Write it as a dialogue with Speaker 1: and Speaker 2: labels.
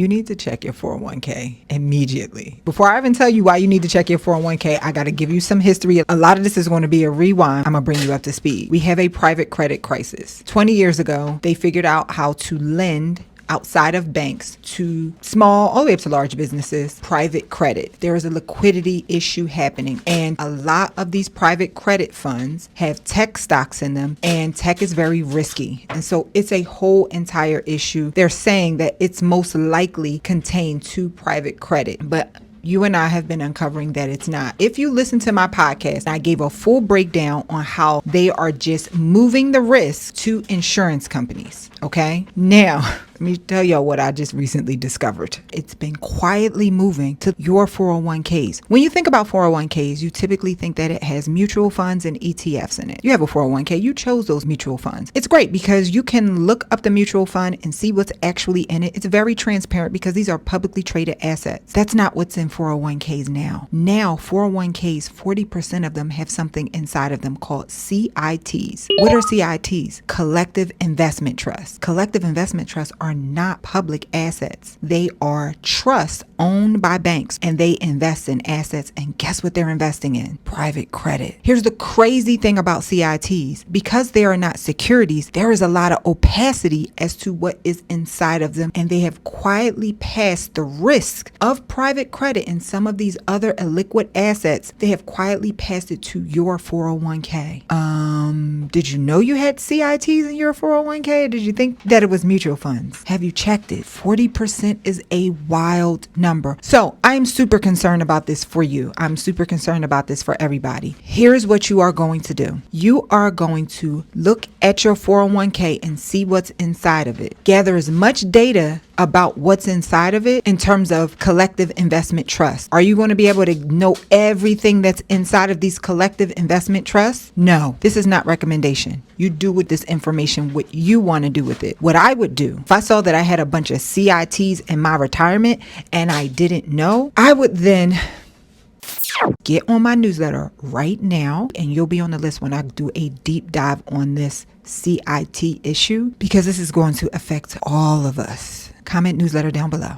Speaker 1: you need to check your 401k immediately. Before I even tell you why you need to check your 401k, I got to give you some history. A lot of this is going to be a rewind. I'm going to bring you up to speed. We have a private credit crisis. 20 years ago, they figured out how to lend outside of banks to small all the way up to large businesses, private credit. There is a liquidity issue happening, and a lot of these private credit funds have tech stocks in them, and tech is very risky. And so it's a whole entire issue. They're saying that it's most likely contained to private credit, but you and I have been uncovering that it's not. If you listen to my podcast, I gave a full breakdown on how they are just moving the risk to insurance companies. Okay. Now, let me tell y'all what I just recently discovered. It's been quietly moving to your 401ks. When you think about 401ks, you typically think that it has mutual funds and ETFs in it. You have a 401k, you chose those mutual funds. It's great because you can look up the mutual fund and see what's actually in it. It's very transparent because these are publicly traded assets. That's not what's in 401ks now. Now, 401ks, 40% of them have something inside of them called CITs. What are CITs? Collective investment trusts. Collective investment trusts are not public assets. They are trusts owned by banks, and they invest in assets. And guess what they're investing in? Private credit. Here's the crazy thing about CITs. Because they are not securities, there is a lot of opacity as to what is inside of them, and they have quietly passed the risk of private credit and some of these other illiquid assets. They have quietly passed it to your 401k. Did you know you had CITs in your 401k? Or did you think that it was mutual funds? Have you checked it? 40% is a wild number. So I'm super concerned about this for you. I'm super concerned about this for everybody. Here's what you are going to do. You are going to look at your 401k and see what's inside of it. Gather as much data about what's inside of it in terms of collective investment trusts. Are you going to be able to know everything that's inside of these collective investment trusts? No, this is not recommendation. You do with this information what you want to do with it. What I would do, if I saw that I had a bunch of CITs in my retirement and I didn't know, I would then get on my newsletter right now, and you'll be on the list when I do a deep dive on this CIT issue, because this is going to affect all of us. Comment newsletter down below.